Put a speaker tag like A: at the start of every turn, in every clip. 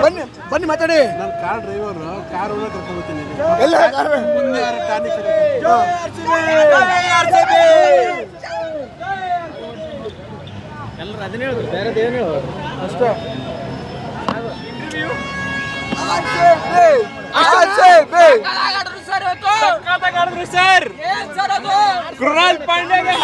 A: ಬನ್ನಿ ಬನ್ನಿ ಮಾತಾಡಿ.
B: ನಾನು ಕಾರ್ ಡ್ರೈವರ್, ಕಾರ್ ಓನರ್ ಕರ್ಕೊಂಡ್ಬರ್ತೀನಿ.
A: ಎಲ್ಲ
B: ಮುಂದೆ ಯಾರು ಟಾನಿಕ್
C: ಎಲ್ಲರೂ ಅದನ್ನೇ ಹೇಳೋದು, ಬೇರೆದೇನು ಹೇಳೋದು
A: ಅಷ್ಟೇ.
C: ಸರ್ ಕೃಣಾಲ್ ಪಾಂಡೆಗೆ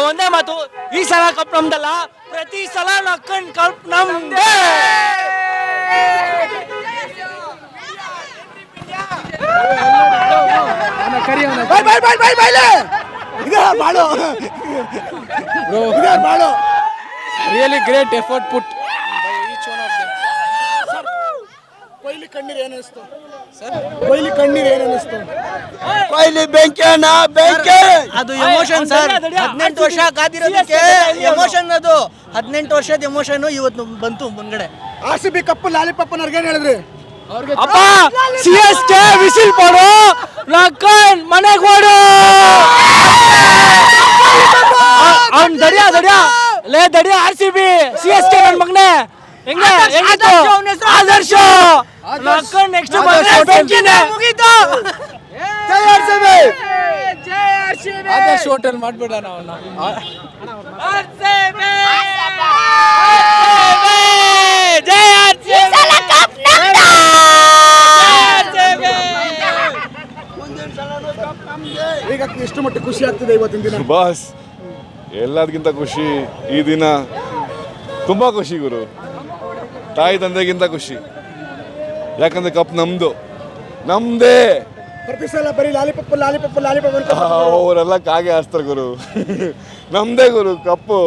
C: ಒಂದೇ ಮಾತು, ಈ ಸಲ ಕಪ್ ನಮ್ದಲ್ಲ, ಪ್ರತಿ ಸಲ ನಕ್ಕನ್ ಕಪ್ ನಮ್ದೇ.
A: Really great effort put by each one of them. Kohli ಕಣ್ಣೀರು ಏನು ಅನಿಸ್ತು ಸರ್? ಕೊಹ್ಲಿ ಕಣ್ಣೀರು ಏನು ಅನಿಸ್ತು? ಕೊಹ್ಲಿ ಬೆಂಕಿಯನ್ನ ಬೆಂಕಿ
D: ಅದು ಎಮೋಷನ್ ಸರ್. 18 ವರ್ಷ ಕಾದಿರೋದಕ್ಕೆ ಎಮೋಷನ್, ಅದು 18 ವರ್ಷದ ಎಮೋಷನ್ ಇವತ್ತು ಬಂತು ಮುಂದ್ಗಡೆ.
A: RCB ಕಪ್ ಲಾಲಿಪಾಪ್ ಅವ್ರಿಗೆ ಹೇಳಿದ್ರಿ
C: ಅಪ್ಪ CSK ವಿಸಿಲ್ ಕೊಡು, ನಕ್ಕನ್ ಮನೆಗೆ ಓಡು. ಅವ್ನ್ ದಡಿಯಾ ಲೇ ದಡಿಯಾ RCB CSK ನನ್ನ ಮಗನೇ. ಹೆಂಗೆ ಆದರ್ಶ ನಕ್ಕನ್ ನೆಕ್ಸ್ಟ್ ಬೆಂಕಿನೇ ಮುಗೀತು.
A: ಜೈ RCB.
C: ಆದರ್ಶ ಹೋಟೆಲ್ ಮಾಡ್ಬಿಡ ನಾವು ಜೈ
A: ಈಗ ಎಷ್ಟು ಮಟ್ಟಿಗೆ ಖುಷಿ ಆಗ್ತಿದೆ ಇವತ್ತಿನ ದಿನ?
E: ಬಾಸ್, ಎಲ್ಲದಕ್ಕಿಂತ ಖುಷಿ ಈ ದಿನ, ತುಂಬ ಖುಷಿ ಗುರು. ತಾಯಿ ತಂದೆಗಿಂತ ಖುಷಿ, ಯಾಕಂದ್ರೆ ಕಪ್ ನಮ್ದೇ.
A: ಪ್ರತಿ ಸಲ ಬರೀ ಲಾಲಿಪಾಪ್ ಅಂತ
E: ಅವರೆಲ್ಲ ಕಾಗೆ ಹಾಸ್ತಾರೆ ಗುರು. ನಮ್ದೇ ಗುರು ಕಪ್ಪು.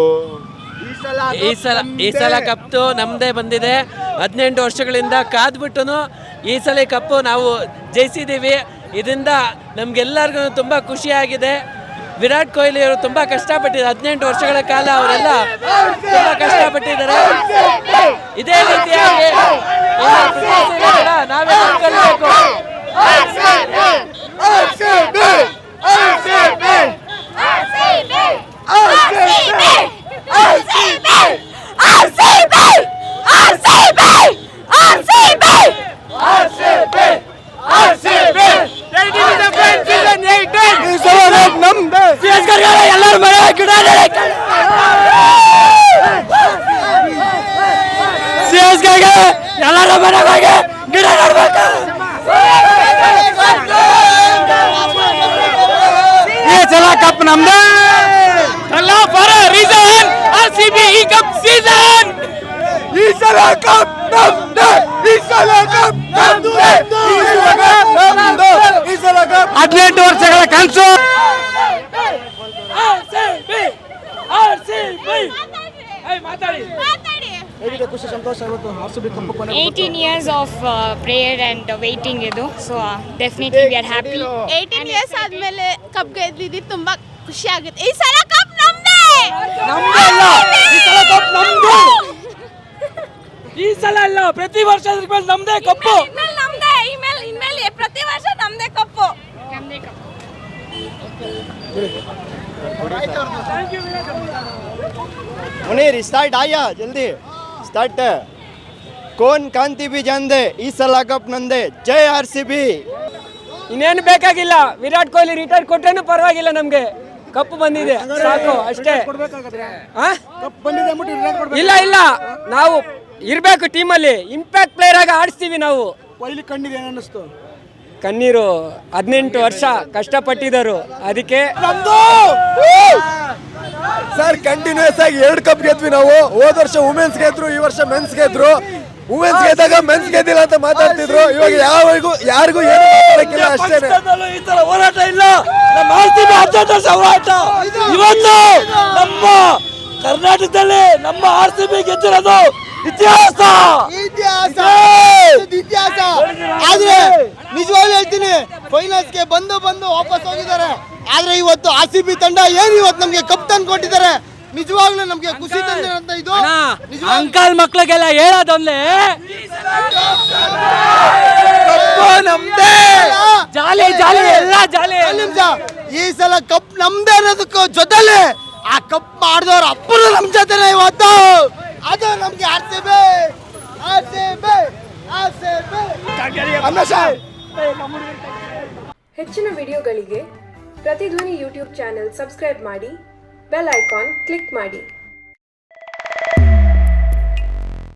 C: ಈ ಸಲ ಕಪ್ಪು ನಮ್ದೇ ಬಂದಿದೆ. 18 ವರ್ಷಗಳಿಂದ ಕಾದ್ಬಿಟ್ಟು ಈ ಸಲ ಕಪ್ಪು ನಾವು ಜಯಿಸಿದ್ದೀವಿ. ಇದರಿಂದ ನಮ್ಗೆಲ್ಲರಿಗೂ ತುಂಬ ಖುಷಿಯಾಗಿದೆ. ವಿರಾಟ್ ಕೊಹ್ಲಿ ಅವರು ತುಂಬ ಕಷ್ಟಪಟ್ಟಿದ್ದಾರೆ. 18 ವರ್ಷಗಳ ಕಾಲ ಅವರೆಲ್ಲ ತುಂಬ ಕಷ್ಟಪಟ್ಟಿದ್ದಾರೆ. ಇದೇ ರೀತಿಯಾಗಿ ನಾವೇ ಕಲಿಬೇಕು. ಎಲ್ಲರೂ ಮರ ಗಿಡ CSKಗೆ ಎಲ್ಲರೂ ಮನೆಗೆ ಗಿಡ ನೆಡಬೇಕು. ಈ ಸಲ ಕಪ್ ನಮ್ದೇ ಅಲ್ಲ, ಫಾರ್ ಅ ರೀಸನ್ RCB ಈ ಕಪ್ ಸೀಸನ್.
A: ಈ ಸಲ ಕಪ್ ನಮ್ದೇ. ಈ ಸಲ ಕಪ್ ನಮ್ದೇ. ಈ ಸಲ ಕಪ್
C: 18 ವರ್ಷಗಳ ಕನಸು.
A: ಹೇಗಿದೆ ಖುಷಿ, ಸಂತೋಷ? ಇವತ್ತು RCB ಕಪ್ ಕೊನೆ
F: 18 years of prayer and waiting ಇದು. So definitely we are happy.
G: 18 years ಆದ್ಮೇಲೆ ಕಪ್ ಗೆದ್ದಿದ್ದು ತುಂಬಾ ಖುಷಿ ಆಗುತ್ತೆ. ಈ ಸಲ ಕಪ್ ನಮ್ದೇ.
C: ಈ ಸಲ ಕಪ್ ನಮ್ದು. ಈ ಸಲ ಅಲ್ಲ, ಪ್ರತಿ ವರ್ಷ ನಮ್ದೇ ಕಪ್ಪು.
G: ನಮ್ದೇ ಇನ್ಮೇಲೆ ಪ್ರತಿ ವರ್ಷ ನಮ್ದೇ ಕಪ್ಪು.
D: ಮುನೀರ್ ಸ್ಟಾರ್ಟ್ ಆಯಾ ಜಲ್ದಿ ಸ್ಟಾರ್ಟ್. ಕೋನ್ ಕಾಂತಿ ಬಿ ಜಾಂದೆ, ಈ ಸಲ ಕಪ್ ನಂದೆ. ಜೈ RCB.
C: ಇನ್ನೇನು ಬೇಕಾಗಿಲ್ಲ. ವಿರಾಟ್ ಕೊಹ್ಲಿ ರಿಟೈರ್ ಕೊಟ್ಟೇನು ಪರವಾಗಿಲ್ಲ, ನಮ್ಗೆ ಕಪ್ಪು ಬಂದಿದೆ ಸಾಕು ಅಷ್ಟೇ.
A: ಕಪ್ ಬಂದಿದೆ ಅಂದ್ಬಿಟ್ಟು
C: ಇಲ್ಲ, ನಾವು ಇರ್ಬೇಕು ಟೀಮಲ್ಲಿ, ಇಂಪ್ಯಾಕ್ಟ್ ಪ್ಲೇಯರ್ ಆಗಿ ಆಡಿಸ್ತೀವಿ ನಾವು.
A: ಕೊಹ್ಲಿ ಕಣ್ಣೀರು ಏನು ಅನ್ನಿಸ್ತು?
C: ಕಣ್ಣೀರು 18 ವರ್ಷ ಕಷ್ಟಪಟ್ಟಿದ್ದರು, ಅದಕ್ಕೆ
D: ಸರ್ ಕಂಟಿನ್ಯೂಸ್ ಆಗಿ 2 ಕಪ್ ಗೆದ್ವಿ ನಾವು. ಹೋದ ವರ್ಷ ವುಮೆನ್ಸ್ ಗೆದ್ರು, ಈ ವರ್ಷ ಮೆನ್ಸ್ ಗೆದ್ರು. ವುಮೆನ್ಸ್ ಗೆದ್ದಾಗ ಮೆನ್ಸ್ ಗೆದ್ದಿಲ್ಲ ಅಂತ ಮಾತಾಡ್ತಿದ್ರು. ಇವಾಗ ಯಾರಿಗೂ ಏನು ಮಾತಾಡಕ್ಕಿಲ್ಲ ಅಷ್ಟೇ.
C: ಈ ತರ ಹೋರಾಟ ಇಲ್ಲ. ನಮ್ಮ RCB 18 ವರ್ಷ ಹೋರಾಟ. ಇವತ್ತು ನಮ್ಮ ಕರ್ನಾಟಕದಲ್ಲಿ ನಮ್ಮ RCB ಗೆದ್ದಿರೋದು ಇತಿಹಾಸ.
D: ಆದ್ರೆ ನಿಜವಾಗ್ಲೂ ಹೇಳ್ತೀನಿ, ಫೈನಲ್ಸ್ಗೆ ಬಂದು ವಾಪಸ್ ಹೋಗಿದ್ದಾರೆ. ಆದ್ರೆ ಇವತ್ತು RCB ತಂಡ ಏನು ಇವತ್ತು ನಮ್ಗೆ ಕಪ್ ತಂದು ಕೊಟ್ಟಿದ್ದಾರೆ.
A: ನಿಜವಾಗ್ಲೂ ನಮ್ಗೆ ಖುಷಿ ತಂದಿರೋಂಥ ಇದು
C: ಅಂಕಲ್ ಮಕ್ಳಿಗೆಲ್ಲ ಹೇಳೋದೊಂದೇ
A: ನಮ್ದೇ
C: ಜಾಲಿ ಜಾಲಿ ಎಲ್ಲ ಜಾಲಿ.
A: ನಿಮಿಷ ಈ ಸಲ ಕಪ್ ನಮ್ದೇ ಅನ್ನೋದಕ್ಕೂ ಜೊತೆಲೆ ಆ ಕಪ್ ಮಾಡಿದವ್ರ ಅಪ್ಪರು ನಮ್ ಜೊತೆನೆ ಇವತ್ತು. ಅದು ನಮ್ಗೆ RCB.
H: ಹೆಚ್ಚಿನ ವಿಡಿಯೋಗಳಿಗೆ ಪ್ರತಿಧ್ವನಿ ಯೂಟ್ಯೂಬ್ ಚಾನೆಲ್ ಸಬ್ಸ್ಕ್ರೈಬ್ ಮಾಡಿ, ಬೆಲ್ ಐಕಾನ್ ಕ್ಲಿಕ್ ಮಾಡಿ.